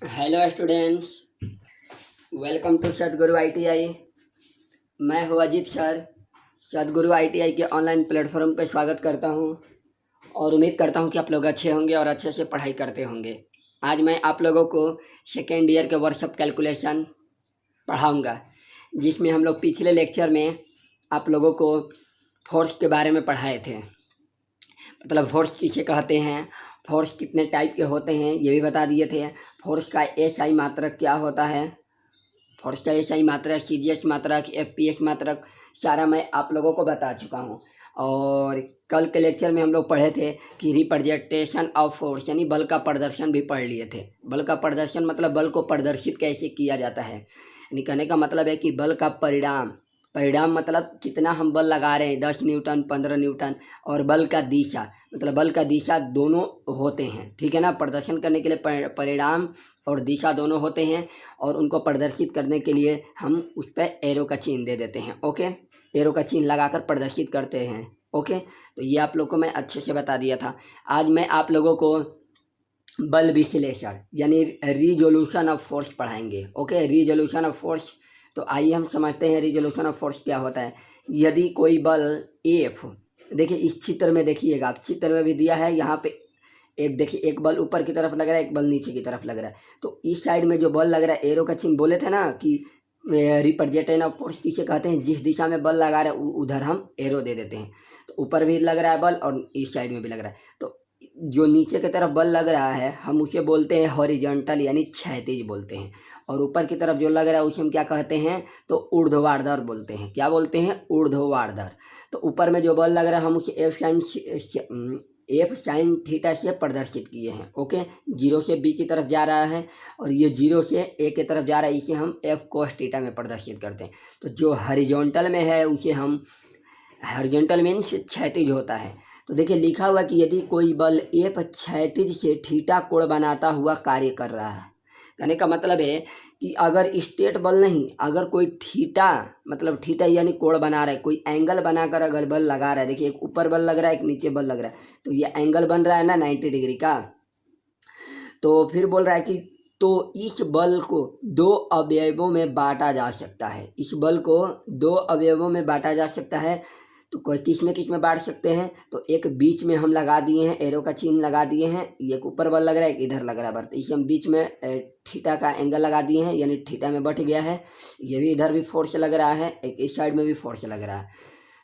Hello students, welcome to सदगुरु ITI. मैं हूँ अजीत सर। सदगुरु आईटीआई के ऑनलाइन प्लेटफॉर्म पर स्वागत करता हूँ और उम्मीद करता हूँ कि आप लोग अच्छे होंगे और अच्छे से पढ़ाई करते होंगे। आज मैं आप लोगों को सेकेंड ईयर के वर्कशॉप कैलकुलेशन पढ़ाऊँगा, जिसमें हम लोग पिछले लेक्चर में आप लोगों को फोर्स के बारे में पढ़ाए थे। मतलब फोर्स किसे कहते हैं, फोर्स कितने टाइप के होते हैं ये भी बता दिए थे। फोर्स का एसआई मात्रक क्या होता है, फोर्स का एसआई मात्रक, सीजीएस मात्रक, एफपीएस मात्रक, सारा मैं आप लोगों को बता चुका हूँ। और कल के लेक्चर में हम लोग पढ़े थे कि रिप्रेजेंटेशन ऑफ फोर्स यानी बल का प्रदर्शन भी पढ़ लिए थे। बल का प्रदर्शन मतलब बल को प्रदर्शित कैसे किया जाता है, यानी कहने का मतलब है कि बल का परिणाम, परिणाम मतलब कितना हम बल लगा रहे हैं, 10 न्यूटन, 15 न्यूटन, और बल का दिशा मतलब बल का दिशा दोनों होते हैं, ठीक है ना। प्रदर्शन करने के लिए परिणाम और दिशा दोनों होते हैं, और उनको प्रदर्शित करने के लिए हम उस पर एरो का चिन्ह दे देते हैं। ओके, एरो का चिन्ह लगाकर प्रदर्शित करते हैं। ओके, तो ये आप लोग को मैं अच्छे से बता दिया था। आज मैं आप लोगों को बल विश्लेषण यानी रिजोल्यूशन ऑफ फोर्स पढ़ाएंगे। Okay, resolution of force. तो आइए हम समझते हैं रिजोल्यूशन ऑफ फोर्स क्या होता है। यदि कोई बल एफ, देखिए इस चित्र में देखिएगा, आप चित्र में भी दिया है यहाँ पे, एक देखिए, एक बल ऊपर की तरफ लग रहा है, एक बल नीचे की तरफ लग रहा है। तो इस साइड में जो बल लग रहा है, एरो का चिन्ह बोले थे ना कि रिप्रेजेंटेशन ऑफ फोर्स किसे कहते हैं, जिस दिशा में बल लगा रहे हैं उधर हम एरो दे देते हैं। तो ऊपर भी लग रहा है बल और इस साइड में भी लग रहा है, तो जो नीचे की तरफ बल लग रहा है हम उसे बोलते हैं हॉरिजॉन्टल यानी क्षैतिज बोलते हैं, और ऊपर की तरफ जो लग रहा है उसे हम क्या कहते हैं, तो ऊर्ध्वाधर बोलते हैं। क्या बोलते हैं, ऊर्ध्वाधर। तो ऊपर में जो बल लग रहा है हम उसे एफ साइन थीटा से प्रदर्शित किए हैं। ओके, जीरो से बी की तरफ जा रहा है और ये जीरो से ए की तरफ जा रहा है, इसे हम एफ कोस थीटा में प्रदर्शित करते हैं। तो जो हॉरिजॉन्टल में है उसे हम, हॉरिजॉन्टल मीन्स क्षैतिज होता है। तो देखिए लिखा हुआ कि यदि कोई बल एफ क्षैतिज से थीटा कोण बनाता हुआ कार्य कर रहा है, कहने का मतलब है कि अगर स्ट्रेट बल नहीं, अगर कोई थीटा मतलब थीटा यानी कोण बना रहा है, कोई एंगल बनाकर अगर बल लगा रहा है, देखिए एक ऊपर बल लग रहा है, एक नीचे बल लग रहा है, तो ये एंगल बन रहा है ना 90 डिग्री का। तो फिर बोल रहा है कि तो इस बल को दो अवयवों में बांटा जा सकता है, इस बल को दो अवयवों में बांटा जा सकता है। तो कोई किस में बांट सकते हैं, तो एक बीच में हम लगा दिए हैं, एरो का चिन्ह लगा दिए हैं, एक ऊपर बल लग रहा है, एक इधर लग रहा है बल, इसे हम बीच में थीटा का एंगल लगा दिए हैं, यानी थीटा में बढ़ गया है। ये भी इधर भी फोर्स लग रहा है, एक इस साइड में भी फोर्स लग रहा है।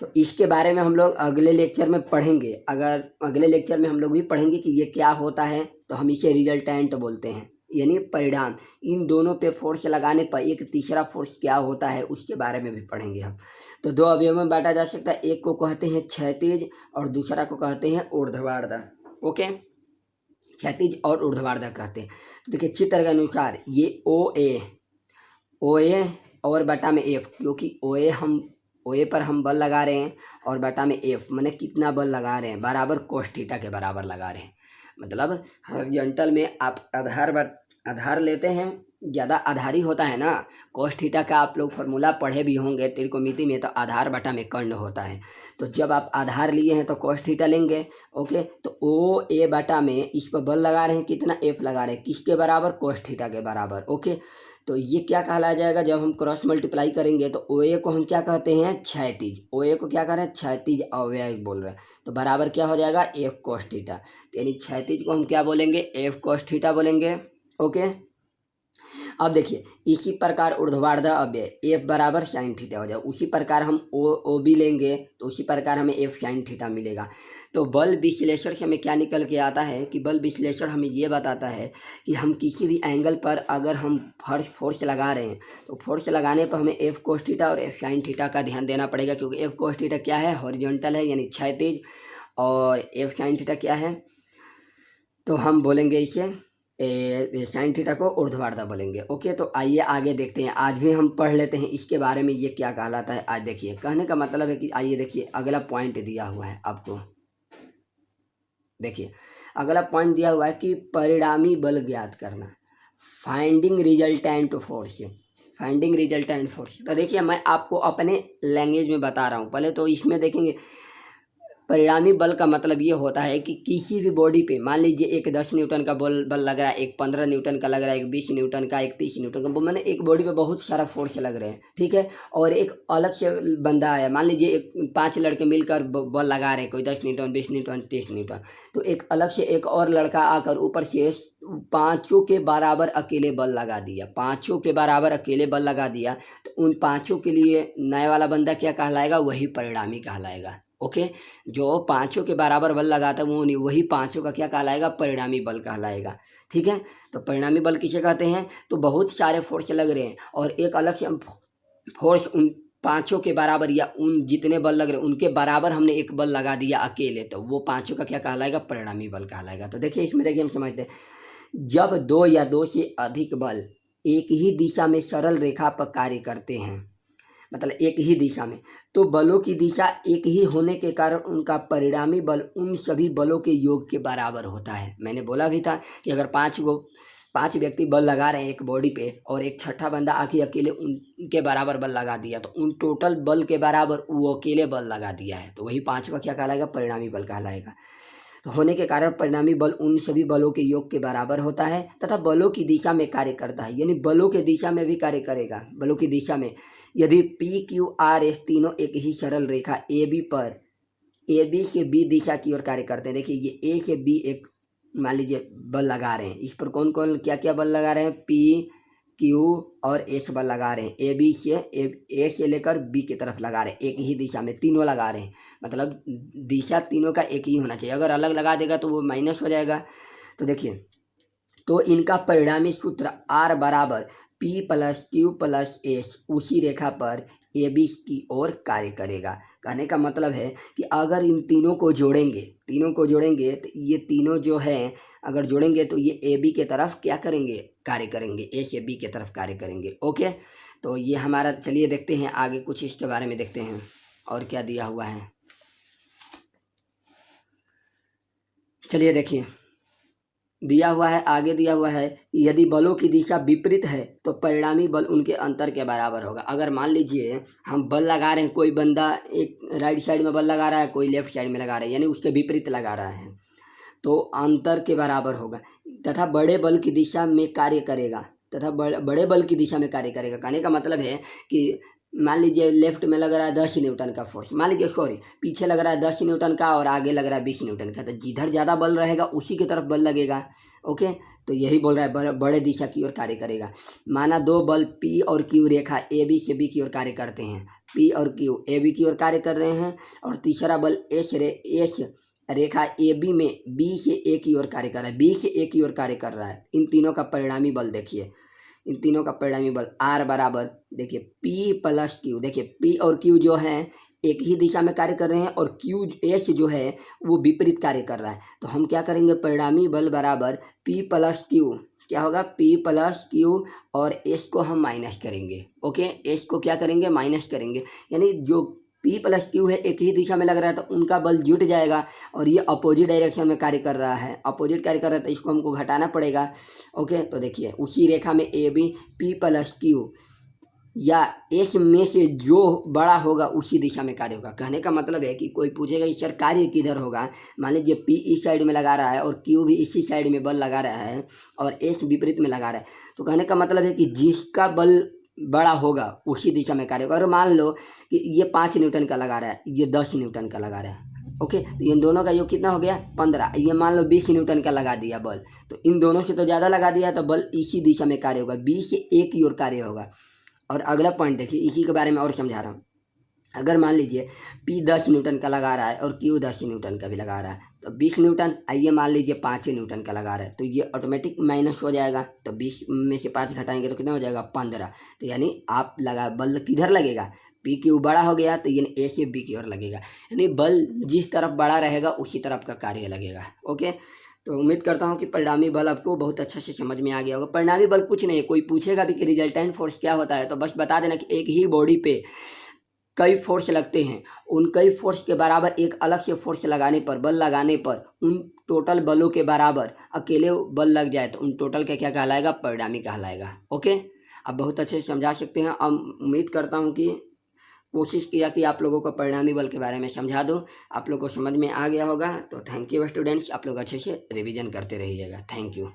तो इसके बारे में हम लोग अगले लेक्चर में पढ़ेंगे। अगर अगले लेक्चर में हम लोग भी पढ़ेंगे कि ये क्या होता है, तो हम इसे रिजल्टेंट बोलते हैं यानी परिणाम। इन दोनों पे फोर्स लगाने पर एक तीसरा फोर्स क्या होता है उसके बारे में भी पढ़ेंगे हम। तो दो अवयव में बांटा जा सकता है, एक को कहते हैं क्षैतिज और दूसरा को कहते हैं ऊर्ध्वाधर। ओके, क्षैतिज और ऊर्ध्वाधर कहते हैं। तो देखिए चित्र के अनुसार ये ओ ए और बटा में एफ, क्योंकि ओ ए पर हम बल लगा रहे हैं और बटा में एफ मैंने कितना बल लगा रहे हैं, बराबर कोस थीटा के बराबर लगा रहे हैं। मतलब हॉरिजॉन्टल में आप आधार लेते हैं, ज़्यादा आधारी होता है ना। कोस थीटा का आप लोग फार्मूला पढ़े भी होंगे त्रिकोणमिति में, तो आधार बटा में कर्ण होता है। तो जब आप आधार लिए हैं तो कोस थीटा लेंगे। ओके, तो ओ ए बटा में इस पर बल लगा रहे हैं, कितना एफ लगा रहे हैं, किसके बराबर, कोस थीटा के बराबर। ओके, तो ये क्या कहलाया जाएगा, जब हम क्रॉस मल्टीप्लाई करेंगे तो ओ ए को हम क्या कहते हैं, क्षैतिज। ओ ए को क्या कर रहे हैं, क्षैतिज अवयव बोल रहे हैं। तो बराबर क्या हो जाएगा, एफ कोस थीटा। यानी क्षैतिज को हम क्या बोलेंगे, एफ कोस थीटा बोलेंगे। ओके, अब देखिए इसी प्रकार ऊर्ध्वाधर अवयव एफ बराबर साइन थीटा हो जाए, उसी प्रकार हम ओ भी लेंगे तो उसी प्रकार हमें एफ साइन थीटा मिलेगा। तो बल विश्लेषण से हमें क्या निकल के आता है कि बल विश्लेषण हमें ये बताता है कि हम किसी भी एंगल पर अगर हम फोर्स लगा रहे हैं तो फोर्स लगाने पर हमें एफ कोस थीटा और एफ साइन थीटा का ध्यान देना पड़ेगा, क्योंकि एफ कोस थीटा क्या है, हॉरिजॉन्टल है यानी क्षैतिज, और एफ साइन थीटा क्या है, तो हम बोलेंगे इसे साइन थीटा को ऊर्ध्वाधर बोलेंगे। ओके, तो आइए आगे देखते हैं, आज भी हम पढ़ लेते हैं इसके बारे में, ये क्या कहलाता है। आज देखिए कहने का मतलब है कि आइए देखिए अगला पॉइंट दिया हुआ है आपको। देखिए अगला पॉइंट दिया हुआ है कि परिणामी बल ज्ञात करना, finding resultant force, finding resultant force. तो देखिए मैं आपको अपने लैंग्वेज में बता रहा हूँ, पहले तो इसमें देखेंगे परिणामी बल का मतलब ये होता है कि किसी भी बॉडी पे मान लीजिए एक 10 न्यूटन का बल लग रहा है, एक 15 न्यूटन का लग रहा है, एक 20 न्यूटन का, एक 30 न्यूटन का, मैंने एक बॉडी पे बहुत सारा फोर्स लग रहे हैं, ठीक है। और एक अलग से बंदा आया, मान लीजिए एक 5 लड़के मिलकर बल लगा रहे हैं, कोई 10 न्यूटन, 20 न्यूटन, 30 न्यूटन, तो एक अलग से एक और लड़का आकर ऊपर से पाँचों के बराबर अकेले बल लगा दिया, पाँचों के बराबर अकेले बल लगा दिया, तो उन पाँचों के लिए नया वाला बंदा क्या कहलाएगा? वही परिणामी कहलाएगा। ओके, जो पाँचों के बराबर बल लगाता है वो नहीं, वही पाँचों का क्या कहलाएगा? परिणामी बल कहलाएगा, ठीक है। तो परिणामी बल किसे कहते हैं? तो बहुत सारे फोर्स लग रहे हैं और एक अलग से फोर्स उन पाँचों के बराबर या उन जितने बल लग रहे हैं उनके बराबर हमने एक बल लगा दिया अकेले, तो वो पाँचों का क्या कहलाएगा? परिणामी बल कहलाएगा। तो देखिए इसमें देखिए हम समझते हैं, जब दो या दो से अधिक बल एक ही दिशा में सरल रेखा पर कार्य करते हैं, मतलब एक ही दिशा में, तो बलों की दिशा एक ही होने के कारण उनका परिणामी बल उन सभी बलों के योग के बराबर होता है। मैंने बोला भी था कि अगर पांच व्यक्ति बल लगा रहे हैं एक बॉडी पे और एक छठा बंदा आके अकेले उनके बराबर बल लगा दिया, तो उन टोटल बल के बराबर वो अकेले बल लगा दिया है, तो वही पाँचों का क्या कहलाएगा? परिणामी बल कहलाएगा। तो होने के कारण परिणामी बल उन सभी बलों के योग के बराबर होता है तथा बलों की दिशा में कार्य करता है, यानी बलों के दिशा में भी कार्य करेगा। बलों की दिशा में यदि पी क्यू आर एस तीनों एक ही सरल रेखा ए बी पर ए बी से बी दिशा की ओर कार्य करते हैं, देखिए ये ए से बी एक मान लीजिए बल लगा रहे हैं, इस पर कौन कौन क्या क्या बल लगा रहे हैं? पी क्यू और एस बल लगा रहे हैं, ए से लेकर बी की तरफ लगा रहे हैं, एक ही दिशा में तीनों लगा रहे हैं, मतलब दिशा तीनों का एक ही होना चाहिए, अगर अलग लगा देगा तो वो माइनस हो जाएगा। तो देखिए, तो इनका परिणामी सूत्र R बराबर P plus Q plus S उसी रेखा पर ए बी की ओर कार्य करेगा। कहने का मतलब है कि अगर इन तीनों को जोड़ेंगे तो ये तीनों जो हैं अगर जोड़ेंगे तो ये ए बी के तरफ क्या करेंगे? कार्य करेंगे, ए से बी के तरफ कार्य करेंगे। ओके, तो ये हमारा, चलिए देखते हैं आगे कुछ इसके बारे में देखते हैं और क्या दिया हुआ है। चलिए देखिए, दिया हुआ है, आगे दिया हुआ है, यदि बलों की दिशा विपरीत है तो परिणामी बल उनके अंतर के बराबर होगा। अगर मान लीजिए हम बल लगा रहे हैं, कोई बंदा एक राइट साइड में बल लगा रहा है, कोई लेफ्ट साइड में लगा रहा है, यानी उसके विपरीत लगा रहा है, तो अंतर के बराबर होगा तथा बड़े बल की दिशा में कार्य करेगा बड़े बल की दिशा में कार्य करेगा। कहने का मतलब है कि मान लीजिए लेफ्ट में लग रहा है 10 न्यूटन का फोर्स, मान लीजिए पीछे लग रहा है 10 न्यूटन का और आगे लग रहा है 20 न्यूटन का, तो जिधर ज़्यादा बल रहेगा उसी की तरफ बल लगेगा। ओके, तो यही बोल रहा है बड़े दिशा की ओर कार्य करेगा। माना दो बल P और Q रेखा ए बी से बी की ओर कार्य करते हैं, P और Q ए बी की ओर कार्य कर रहे हैं, और तीसरा बल एस रेखा ए बी में बी से ए की ओर कार्य कर रहा है, बी से ए की ओर कार्य कर रहा है। इन तीनों का परिणामी बल देखिए, इन तीनों का परिणामी बल R बराबर देखिए P प्लस क्यू, देखिए P और Q जो हैं एक ही दिशा में कार्य कर रहे हैं और Q S जो है वो विपरीत कार्य कर रहा है, तो हम क्या करेंगे? परिणामी बल बराबर P प्लस क्यू, क्या होगा? P प्लस क्यू और S को हम माइनस करेंगे। ओके, S को क्या करेंगे? माइनस करेंगे, यानी जो P प्लस क्यू है एक ही दिशा में लग रहा है तो उनका बल जुट जाएगा, और ये अपोजिट डायरेक्शन में कार्य कर रहा है, अपोजिट कार्य कर रहा है, तो इसको हमको घटाना पड़ेगा। ओके, तो देखिए उसी रेखा में A B P plus Q या एस में से जो बड़ा होगा उसी दिशा में कार्य होगा। कहने का मतलब है कि कोई पूछेगा कि सर कार्य किधर होगा, मान लीजिए P इस साइड में लगा रहा है और Q भी इसी साइड में बल लगा रहा है और S विपरीत में लगा रहा है, तो कहने का मतलब है कि जिसका बल बड़ा होगा उसी दिशा में कार्य होगा। और मान लो कि ये 5 न्यूटन का लगा रहा है, ये 10 न्यूटन का लगा रहा है, ओके, तो इन दोनों का योग कितना हो गया? 15। ये मान लो 20 न्यूटन का लगा दिया बल, तो इन दोनों से तो ज़्यादा लगा दिया, तो बल इसी दिशा में कार्य होगा, 20 से 1 की ओर कार्य होगा। और अगला पॉइंट देखिए, इसी के बारे में और समझा रहा हूँ। अगर मान लीजिए P 10 न्यूटन का लगा रहा है और Q 10 न्यूटन का भी लगा रहा है, तो 20 न्यूटन, आइए मान लीजिए 5 न्यूटन का लगा रहा है, तो ये ऑटोमेटिक माइनस हो जाएगा, तो 20 में से 5 घटाएंगे तो कितना हो जाएगा? 15। तो यानी आप बल किधर लगेगा? P Q बड़ा हो गया तो यानी A से B की ओर लगेगा, यानी बल जिस तरफ बड़ा रहेगा उसी तरफ का कार्य लगेगा। ओके, तो उम्मीद करता हूँ कि परिणामी बल आपको बहुत अच्छा से समझ में आ गया होगा। परिणामी बल कुछ नहीं है, कोई पूछेगा भी कि रिजल्टेंट फोर्स क्या होता है तो बस बता देना कि एक ही बॉडी पे कई फोर्स लगते हैं, उन कई फोर्स के बराबर एक अलग से फोर्स लगाने पर, बल लगाने पर उन टोटल बलों के बराबर अकेले बल लग जाए तो उन टोटल का क्या कहलाएगा? परिणामी कहलाएगा। ओके, आप बहुत अच्छे से समझा सकते हैं। अब उम्मीद करता हूँ कि कोशिश किया कि आप लोगों को परिणामी बल के बारे में समझा दूं। आप लोग को समझ में आ गया होगा। तो थैंक यू स्टूडेंट्स, आप लोग अच्छे से रिवीजन करते रहिएगा। Thank you.